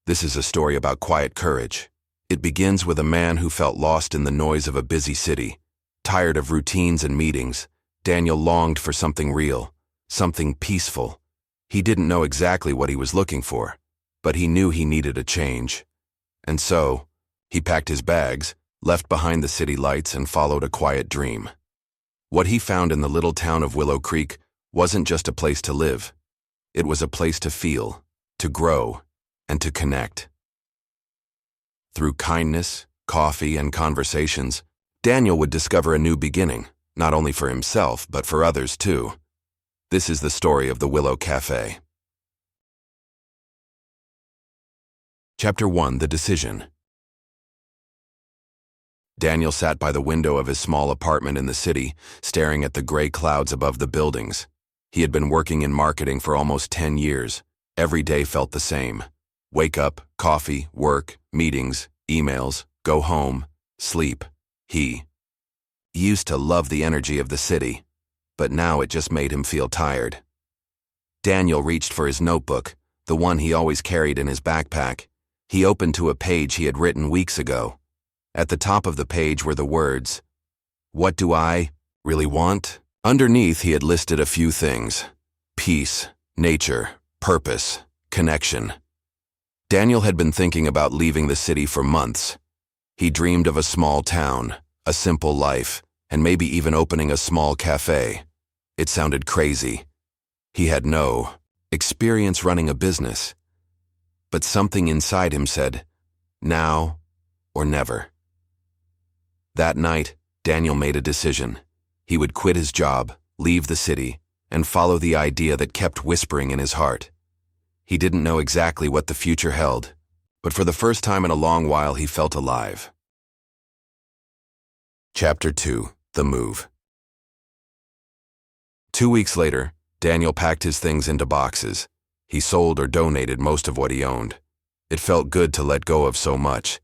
This is a story about quiet courage. It begins with a man who felt lost in the noise of a busy city. Tired of routines and meetings, Daniel longed for something real, something peaceful. He didn't know exactly what he was looking for, but he knew he needed a change. And so, he packed his bags, left behind the city lights, and followed a quiet dream. What he found in the little town of Willow Creek wasn't just a place to live. It was a place to feel, to grow, and to connect. Through kindness, coffee, and conversations, Daniel would discover a new beginning, not only for himself, but for others too. This is the story of the Willow Café. Chapter 1: The Decision. Daniel sat by the window of his small apartment in the city, staring at the gray clouds above the buildings. He had been working in marketing for almost 10 years. Every day felt the same. Wake up, coffee, work, meetings, emails, go home, sleep. He used to love the energy of the city, but now it just made him feel tired. Daniel reached for his notebook, the one he always carried in his backpack. He opened to a page he had written weeks ago. At the top of the page were the words, "What do I really want?" Underneath, he had listed a few things: peace, nature, purpose, connection. Daniel had been thinking about leaving the city for months. He dreamed of a small town, a simple life, and maybe even opening a small cafe. It sounded crazy. He had no experience running a business. But something inside him said, now or never. That night, Daniel made a decision. He would quit his job, leave the city, and follow the idea that kept whispering in his heart. He didn't know exactly what the future held, but for the first time in a long while he felt alive. Chapter 2: The Move. 2 weeks later, Daniel packed his things into boxes. He sold or donated most of what he owned. It felt good to let go of so much.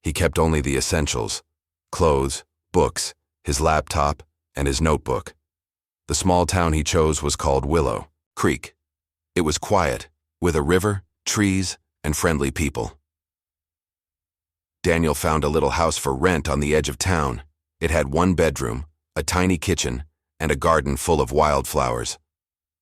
He kept only the essentials: clothes, books, his laptop, and his notebook. The small town he chose was called Willow Creek. It was quiet, with a river, trees, and friendly people. Daniel found a little house for rent on the edge of town. It had 1 bedroom, a tiny kitchen, and a garden full of wildflowers.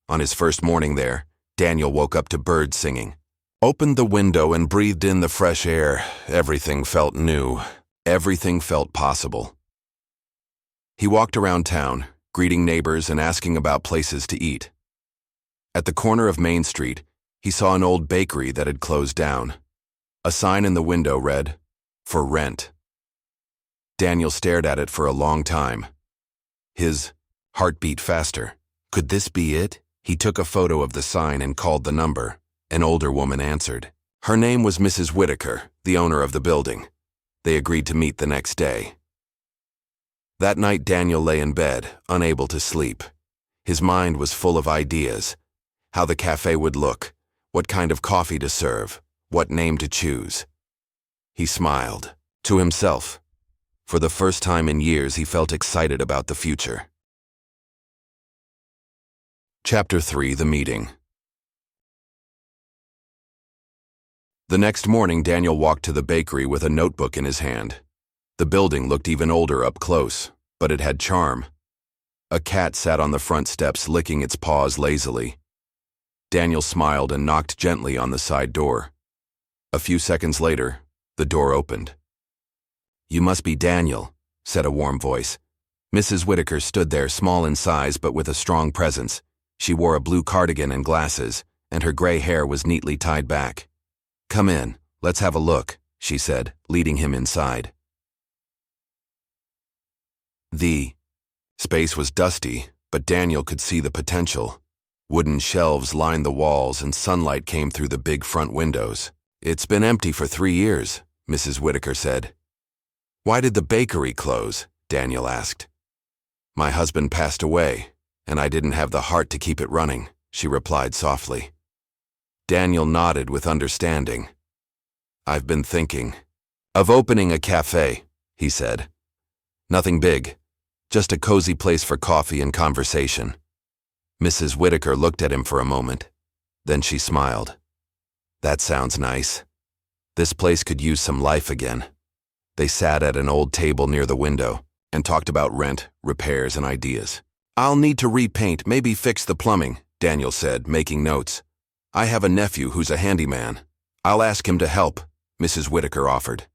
On his first morning there, Daniel woke up to birds singing. Opened the window and breathed in the fresh air. Everything felt new. Everything felt possible. He walked around town, greeting neighbors and asking about places to eat. At the corner of Main Street, he saw an old bakery that had closed down. A sign in the window read, "For rent." Daniel stared at it for a long time. His heart beat faster. Could this be it? He took a photo of the sign and called the number. An older woman answered. Her name was Mrs. Whitaker, the owner of the building. They agreed to meet the next day. That night, Daniel lay in bed, unable to sleep. His mind was full of ideas: how the cafe would look, what kind of coffee to serve, what name to choose. He smiled to himself. For the first time in years, he felt excited about the future. Chapter 3: The Meeting. The next morning, Daniel walked to the bakery with a notebook in his hand. The building looked even older up close, but it had charm. A cat sat on the front steps, licking its paws lazily. Daniel smiled and knocked gently on the side door. A few seconds later, the door opened. "You must be Daniel," said a warm voice. Mrs. Whitaker stood there, small in size but with a strong presence. She wore a blue cardigan and glasses, and her gray hair was neatly tied back. "Come in, let's have a look," she said, leading him inside. The space was dusty, but Daniel could see the potential. Wooden shelves lined the walls and sunlight came through the big front windows. "It's been empty for 3 years, Mrs. Whitaker said. "Why did the bakery close?" Daniel asked. "My husband passed away, and I didn't have the heart to keep it running," she replied softly. Daniel nodded with understanding. "I've been thinking of opening a cafe," he said. "Nothing big, just a cozy place for coffee and conversation." Mrs. Whitaker looked at him for a moment. Then she smiled. "That sounds nice." This place could use some life again. They sat at an old table near the window and talked about rent, repairs, and ideas. "I'll need to repaint, maybe fix the plumbing," Daniel said, making notes. "I have a nephew who's a handyman. I'll ask him to help," Mrs. Whitaker offered.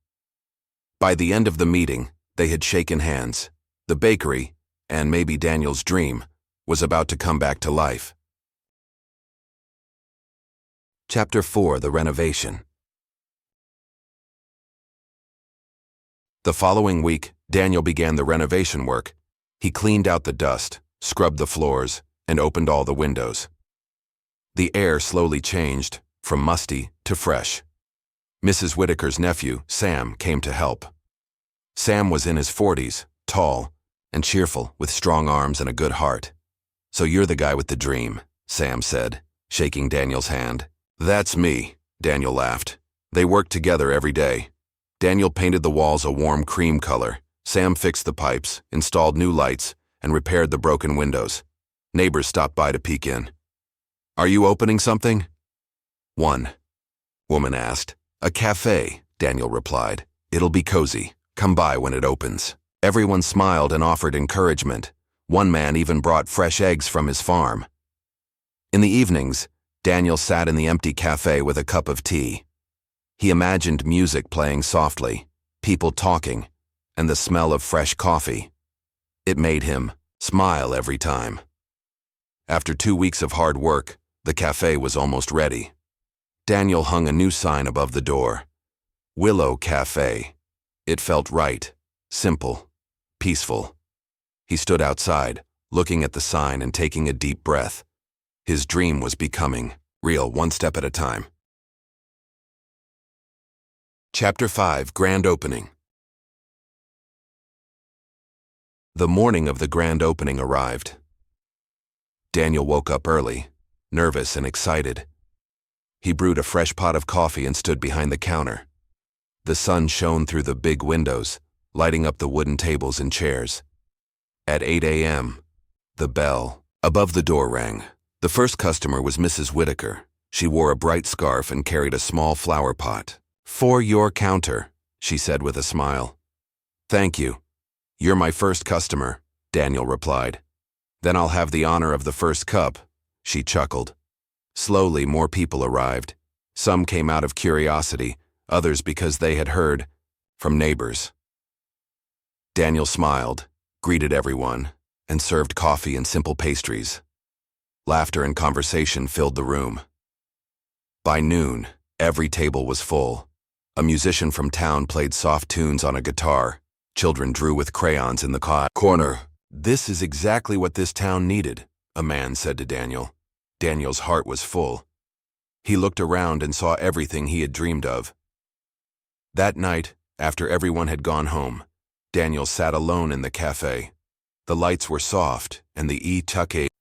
By the end of the meeting, they had shaken hands. The bakery, and maybe Daniel's dream, was about to come back to life. Chapter 4: The Renovation. The following week, Daniel began the renovation work. He cleaned out the dust, scrubbed the floors, and opened all the windows. The air slowly changed from musty to fresh. Mrs. Whitaker's nephew, Sam, came to help. Sam was in his 40s, tall and cheerful, with strong arms and a good heart. "So you're the guy with the dream," Sam said, shaking Daniel's hand. "That's me," Daniel laughed. They worked together every day. Daniel painted the walls a warm cream color. Sam fixed the pipes, installed new lights, and repaired the broken windows. Neighbors stopped by to peek in. "Are you opening something?" "One," woman asked. "A cafe," Daniel replied. "It'll be cozy. Come by when it opens." Everyone smiled and offered encouragement. One man even brought fresh eggs from his farm. In the evenings, Daniel sat in the empty cafe with a cup of tea. He imagined music playing softly, people talking, and the smell of fresh coffee. It made him smile every time. After 2 weeks of hard work, the cafe was almost ready. Daniel hung a new sign above the door. Willow Café. It felt right, simple, peaceful. He stood outside, looking at the sign and taking a deep breath. His dream was becoming real, one step at a time. Chapter 5: Grand Opening. The morning of the grand opening arrived. Daniel woke up early, nervous and excited. He brewed a fresh pot of coffee and stood behind the counter. The sun shone through the big windows, lighting up the wooden tables and chairs. At 8 a.m., the bell above the door rang. The first customer was Mrs. Whitaker. She wore a bright scarf and carried a small flower pot. "For your counter," she said with a smile. "Thank you. You're my first customer," Daniel replied. "Then I'll have the honor of the first cup," she chuckled. Slowly, more people arrived. Some came out of curiosity, others because they had heard from neighbors. Daniel smiled, greeted everyone, and served coffee and simple pastries. Laughter and conversation filled the room. By noon, every table was full. A musician from town played soft tunes on a guitar. Children drew with crayons in the corner. "This is exactly what this town needed," a man said to Daniel. Daniel's heart was full. He looked around and saw everything he had dreamed of. That night, after everyone had gone home, Daniel sat alone in the cafe. The lights were soft, and the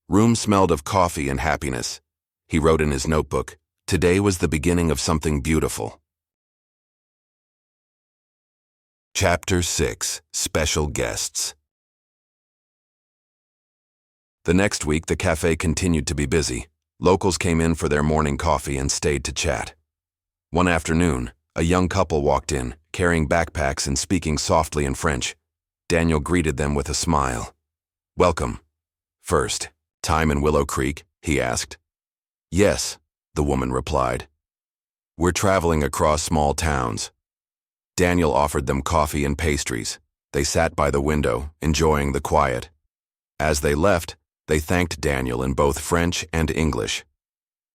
room smelled of coffee and happiness. He wrote in his notebook, "Today was the beginning of something beautiful." Chapter 6: Special Guests. The next week, the cafe continued to be busy. Locals came in for their morning coffee and stayed to chat. One afternoon, a young couple walked in, carrying backpacks and speaking softly in French. Daniel greeted them with a smile. "Welcome. First time in Willow Creek?" he asked. "Yes," the woman replied. "We're traveling across small towns." Daniel offered them coffee and pastries. They sat by the window, enjoying the quiet. As they left, they thanked Daniel in both French and English.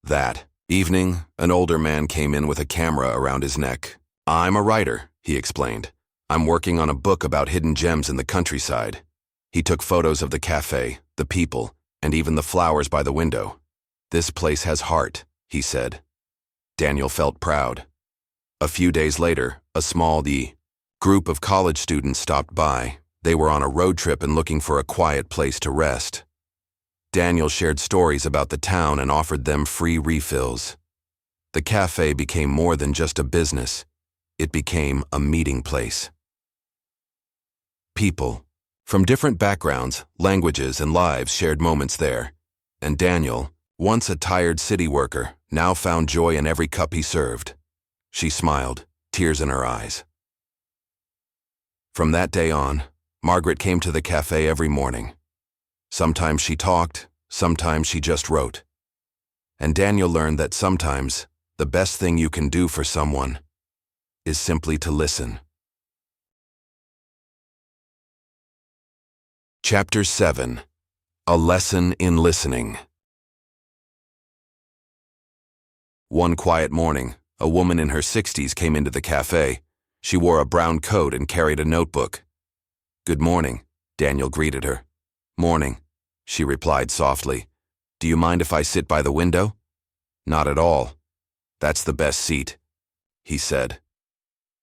That evening, an older man came in with a camera around his neck. "I'm a writer," he explained. "I'm working on a book about hidden gems in the countryside." He took photos of the cafe, the people, and even the flowers by the window. "This place has heart," he said. Daniel felt proud. A few days later, a small group of college students stopped by. They were on a road trip and looking for a quiet place to rest. Daniel shared stories about the town and offered them free refills. The cafe became more than just a business. It became a meeting place. People from different backgrounds, languages, and lives shared moments there. And Daniel, once a tired city worker, now found joy in every cup he served. She smiled. tears in her eyes. From that day on, Margaret came to the cafe every morning. Sometimes she talked, sometimes she just wrote. And Daniel learned that sometimes the best thing you can do for someone is simply to listen. Chapter 7. A Lesson in Listening. One quiet morning, a woman in her 60s came into the cafe. She wore a brown coat and carried a notebook. "Good morning," Daniel greeted her. "Morning," she replied softly. "Do you mind if I sit by the window?" "Not at all. That's the best seat," he said.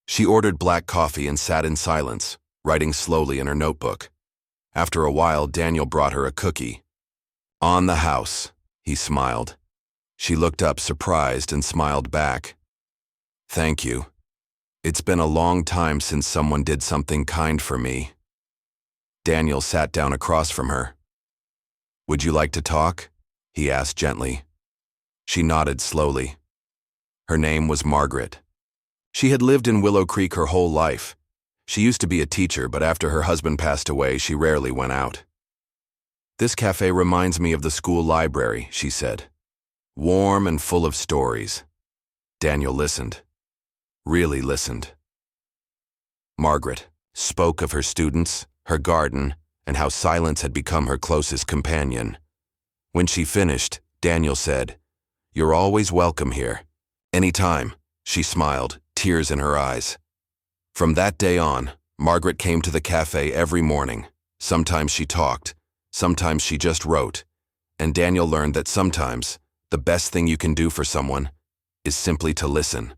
She ordered black coffee and sat in silence, writing slowly in her notebook. After a while, Daniel brought her a cookie. "On the house," he smiled. She looked up surprised and smiled back. "Thank you. It's been a long time since someone did something kind for me." Daniel sat down across from her. "Would you like to talk?" he asked gently. She nodded slowly. Her name was Margaret. She had lived in Willow Creek her whole life. She used to be a teacher, but after her husband passed away, she rarely went out. "This cafe reminds me of the school library," she said. "Warm and full of stories." Daniel listened. Really listened. Margaret spoke of her students, her garden, and how silence had become her closest companion. When she finished, Daniel said, "You're always welcome here. Anytime," she smiled, tears in her eyes. From that day on, Margaret came to the cafe every morning. Sometimes she talked, sometimes she just wrote, and Daniel learned that sometimes the best thing you can do for someone is simply to listen.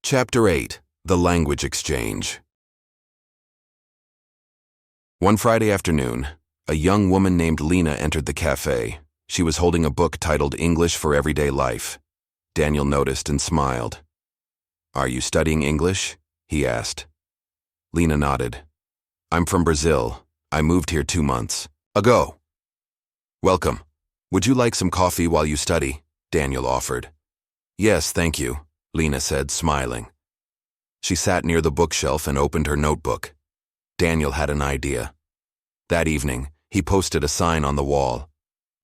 Chapter 8. The Language Exchange. One Friday afternoon, a young woman named Lena entered the cafe. She was holding a book titled English for Everyday Life. Daniel noticed and smiled. "Are you studying English?" he asked. Lena nodded. "I'm from Brazil. I moved here 2 months ago." "Welcome. Would you like some coffee while you study?" Daniel offered. "Yes, thank you," Lena said, smiling. She sat near the bookshelf and opened her notebook. Daniel had an idea. That evening, he posted a sign on the wall.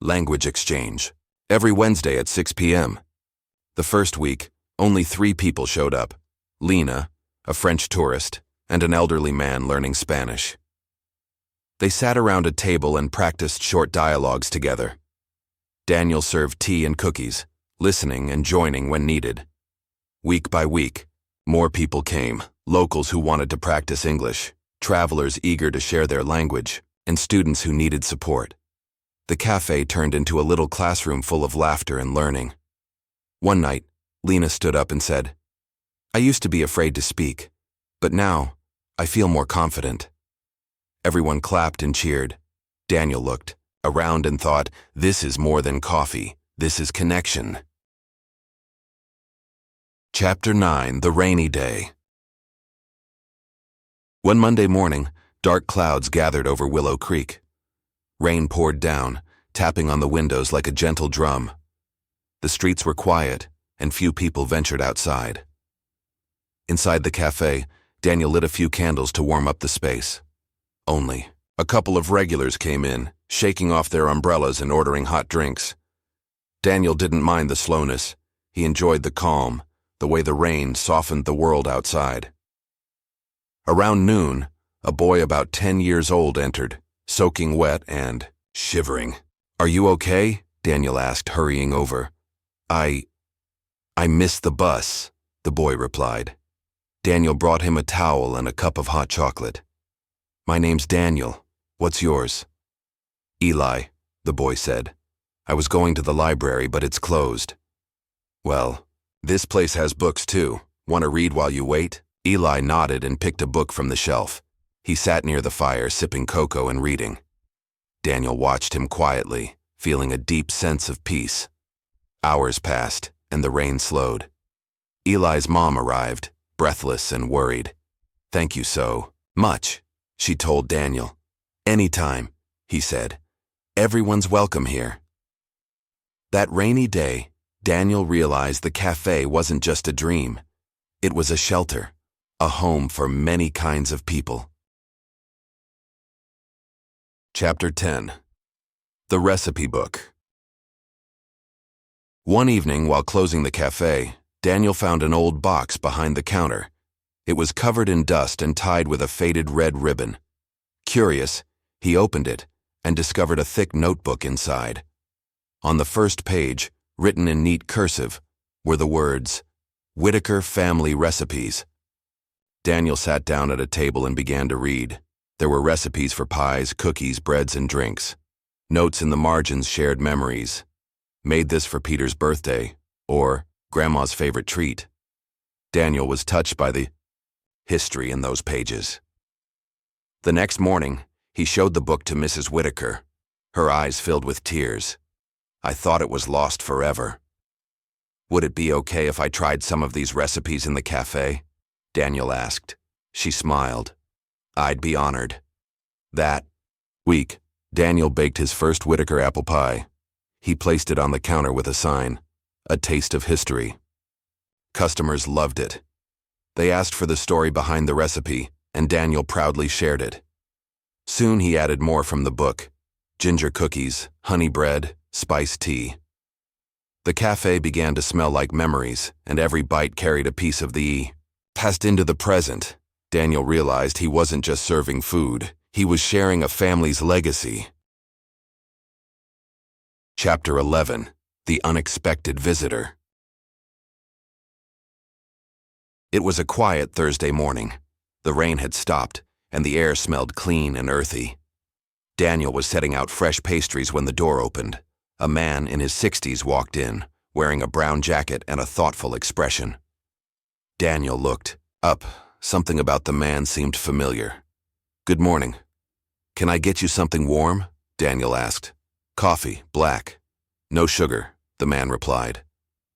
Language exchange. Every Wednesday at 6 p.m. The first week, only 3 people showed up. Lena, a French tourist, and an elderly man learning Spanish. They sat around a table and practiced short dialogues together. Daniel served tea and cookies, listening and joining when needed. Week by week, more people came, locals who wanted to practice English, travelers eager to share their language, and students who needed support. The cafe turned into a little classroom full of laughter and learning. One night, Lena stood up and said, "I used to be afraid to speak, but now I feel more confident." Everyone clapped and cheered. Daniel looked around and thought, this is more than coffee, this is connection. Chapter 9. The Rainy Day. One Monday morning, dark clouds gathered over Willow Creek. Rain poured down, tapping on the windows like a gentle drum. The streets were quiet, and few people ventured outside. Inside the cafe, Daniel lit a few candles to warm up the space. Only a couple of regulars came in, shaking off their umbrellas and ordering hot drinks. Daniel didn't mind the slowness. He enjoyed the calm, the way the rain softened the world outside. Around noon, a boy about 10 years old entered, soaking wet and shivering. "Are you okay?" Daniel asked, hurrying over. I missed the bus," the boy replied. Daniel brought him a towel and a cup of hot chocolate. "My name's Daniel. What's yours?" "Eli," the boy said. "I was going to the library, but it's closed." "Well, this place has books too. Want to read while you wait?" Eli nodded and picked a book from the shelf. He sat near the fire, sipping cocoa and reading. Daniel watched him quietly, feeling a deep sense of peace. Hours passed, and the rain slowed. Eli's mom arrived, breathless and worried. "Thank you so much," she told Daniel. "Anytime," he said. "Everyone's welcome here." That rainy day, Daniel realized the cafe wasn't just a dream. It was a shelter, a home for many kinds of people. Chapter 10. The Recipe Book. One evening, while closing the cafe, Daniel found an old box behind the counter. It was covered in dust and tied with a faded red ribbon. Curious, he opened it and discovered a thick notebook inside. On the first page, written in neat cursive, were the words, "Whitaker Family Recipes." Daniel sat down at a table and began to read. There were recipes for pies, cookies, breads, and drinks. Notes in the margins shared memories. Made this for Peter's birthday, or Grandma's favorite treat. Daniel was touched by the history in those pages. The next morning, he showed the book to Mrs. Whitaker. Her eyes filled with tears. "I thought it was lost forever." "Would it be okay if I tried some of these recipes in the cafe?" Daniel asked. She smiled. "I'd be honored." That week, Daniel baked his first Whitaker apple pie. He placed it on the counter with a sign, "A Taste of History." Customers loved it. They asked for the story behind the recipe, and Daniel proudly shared it. Soon he added more from the book: ginger cookies, honey bread, spiced tea. The cafe began to smell like memories, and every bite carried a piece of the past into the present. Daniel realized he wasn't just serving food, he was sharing a family's legacy. Chapter 11. The Unexpected Visitor. It was a quiet Thursday morning. The rain had stopped, and the air smelled clean and earthy. Daniel was setting out fresh pastries when the door opened. A man in his 60s walked in, wearing a brown jacket and a thoughtful expression. Daniel looked up. Something about the man seemed familiar. "Good morning. Can I get you something warm?" Daniel asked. "Coffee, black. No sugar," the man replied.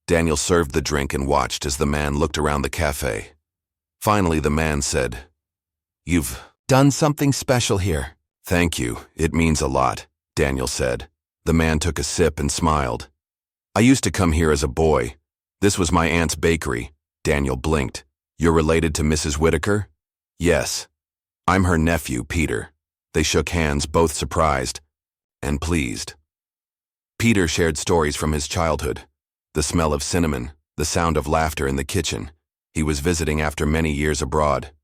Daniel served the drink and watched as the man looked around the cafe. Finally, the man said, "You've done something special here." "Thank you, it means a lot," Daniel said. The man took a sip and smiled. "I used to come here as a boy. This was my aunt's bakery." Daniel blinked. "You're related to Mrs. Whitaker?" "Yes. I'm her nephew, Peter." They shook hands, both surprised and pleased. Peter shared stories from his childhood. The smell of cinnamon, the sound of laughter in the kitchen. He was visiting after many years abroad.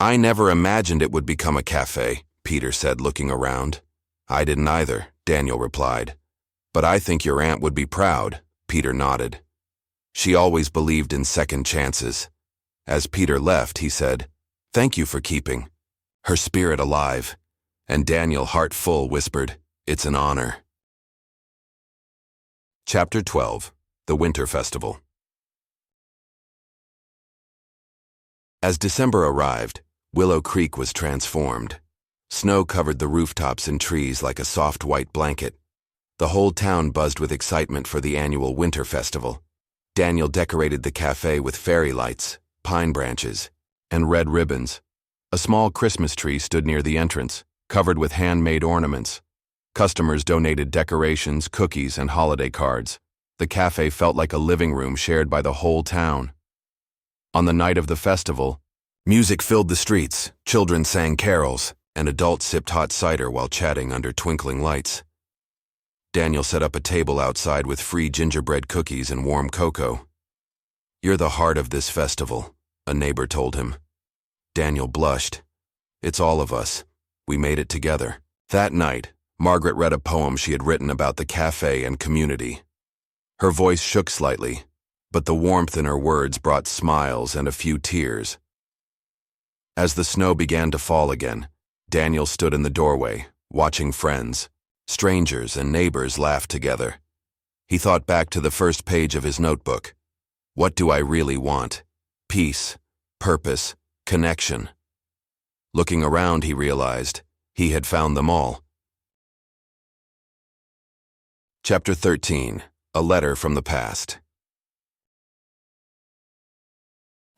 "I never imagined it would become a cafe," Peter said, looking around. "I didn't either," Daniel replied. "But I think your aunt would be proud," Peter nodded. "She always believed in second chances." As Peter left, he said, "Thank you for keeping her spirit alive." And Daniel, heart full, whispered, "It's an honor." Chapter 12. The Winter Festival. As December arrived, Willow Creek was transformed. Snow covered the rooftops and trees like a soft white blanket. The whole town buzzed with excitement for the annual Winter Festival. Daniel decorated the cafe with fairy lights, pine branches, and red ribbons. A small Christmas tree stood near the entrance, covered with handmade ornaments. Customers donated decorations, cookies, and holiday cards. The cafe felt like a living room shared by the whole town. On the night of the festival, music filled the streets, children sang carols, and adults sipped hot cider while chatting under twinkling lights. Daniel set up a table outside with free gingerbread cookies and warm cocoa. "You're the heart of this festival," a neighbor told him. Daniel blushed. "It's all of us. We made it together." That night, Margaret read a poem she had written about the cafe and community. Her voice shook slightly, but the warmth in her words brought smiles and a few tears. As the snow began to fall again, Daniel stood in the doorway, watching friends, strangers, and neighbors laugh together. He thought back to the first page of his notebook. What do I really want? Peace, purpose, connection. Looking around, he realized he had found them all. Chapter 13. A Letter from the Past.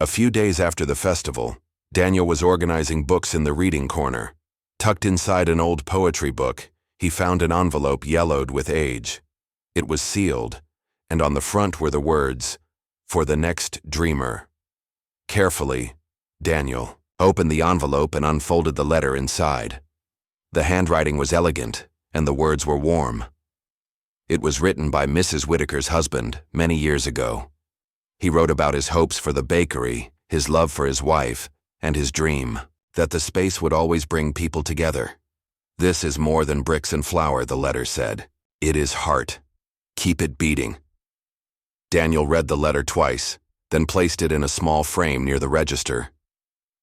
A few days after the festival, Daniel was organizing books in the reading corner. Tucked inside an old poetry book, he found an envelope yellowed with age. It was sealed, and on the front were the words, "For the next dreamer." Carefully, Daniel opened the envelope and unfolded the letter inside. The handwriting was elegant, and the words were warm. It was written by Mrs. Whitaker's husband many years ago. He wrote about his hopes for the bakery, his love for his wife, and his dream that the space would always bring people together. "This is more than bricks and flour," the letter said. "It is heart. Keep it beating." Daniel read the letter twice, then placed it in a small frame near the register.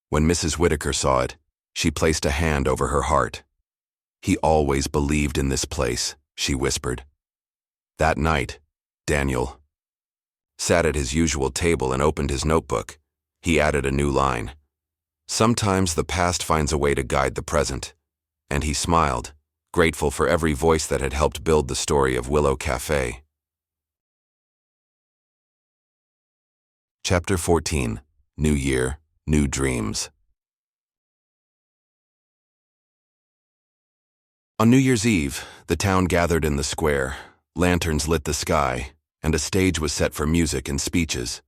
When Mrs. Whitaker saw it, she placed a hand over her heart. "He always believed in this place," she whispered. That night, Daniel sat at his usual table and opened his notebook. He added a new line. "Sometimes the past finds a way to guide the present." And he smiled, grateful for every voice that had helped build the story of Willow Café. Chapter 14. New Year, New Dreams. On New Year's Eve, the town gathered in the square. Lanterns lit the sky, and a stage was set for music and speeches.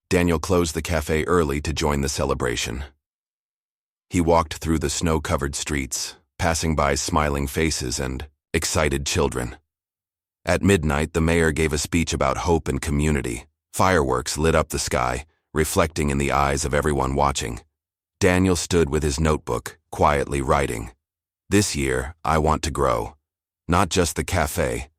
Daniel closed the cafe early to join the celebration. He walked through the snow-covered streets, passing by smiling faces and excited children. At midnight, the mayor gave a speech about hope and community. Fireworks lit up the sky, reflecting in the eyes of everyone watching. Daniel stood with his notebook, quietly writing, "This year, I want to grow. Not just the cafe,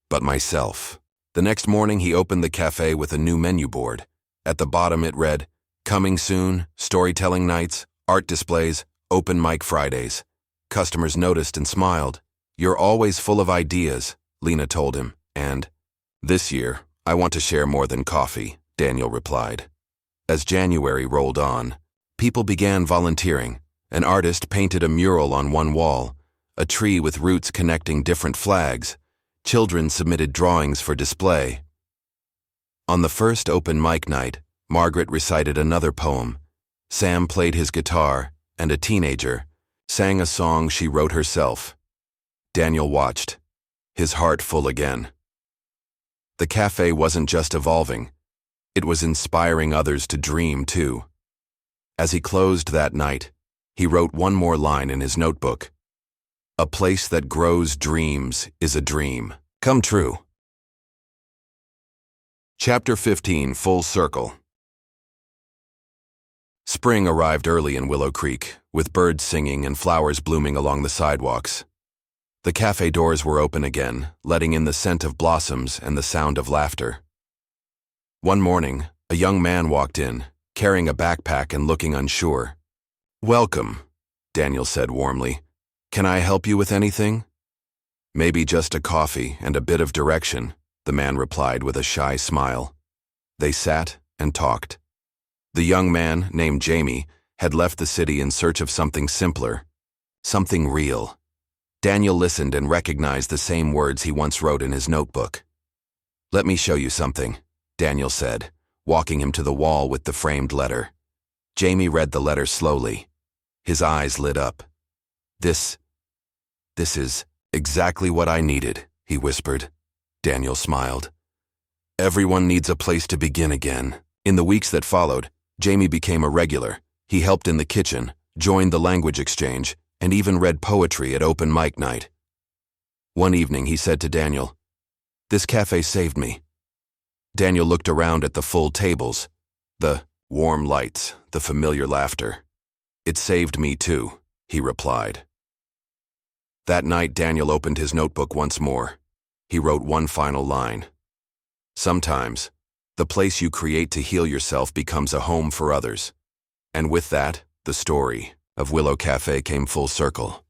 but myself." The next morning, he opened the cafe with a new menu board. At the bottom it read, "Coming soon, storytelling nights, art displays, open mic Fridays." Customers noticed and smiled. "You're always full of ideas," Lena told him, and, "This year, I want to share more than coffee," Daniel replied. As January rolled on, people began volunteering. An artist painted a mural on one wall, a tree with roots connecting different flags. Children submitted drawings for display. On the first open mic night, Margaret recited another poem. Sam played his guitar, and a teenager sang a song she wrote herself. Daniel watched, his heart full again. The cafe wasn't just evolving, it was inspiring others to dream too. As he closed that night, he wrote one more line in his notebook. "A place that grows dreams is a dream come true." Chapter 15. Full Circle. Spring arrived early in Willow Creek, with birds singing and flowers blooming along the sidewalks. The cafe doors were open again, letting in the scent of blossoms and the sound of laughter. One morning, a young man walked in, carrying a backpack and looking unsure. "Welcome," Daniel said warmly. "Can I help you with anything?" "Maybe just a coffee and a bit of direction," the man replied with a shy smile. They sat and talked. The young man, named Jamie, had left the city in search of something simpler, something real. Daniel listened and recognized the same words he once wrote in his notebook. "Let me show you something," Daniel said, walking him to the wall with the framed letter. Jamie read the letter slowly. His eyes lit up. This is exactly what I needed," he whispered. Daniel smiled. "Everyone needs a place to begin again." In the weeks that followed, Jamie became a regular. He helped in the kitchen, joined the language exchange, and even read poetry at open mic night. One evening he said to Daniel, "This cafe saved me." Daniel looked around at the full tables, the warm lights, the familiar laughter. "It saved me too," he replied. That night Daniel opened his notebook once more. He wrote one final line. "Sometimes, the place you create to heal yourself becomes a home for others." And with that, the story of Willow Café came full circle.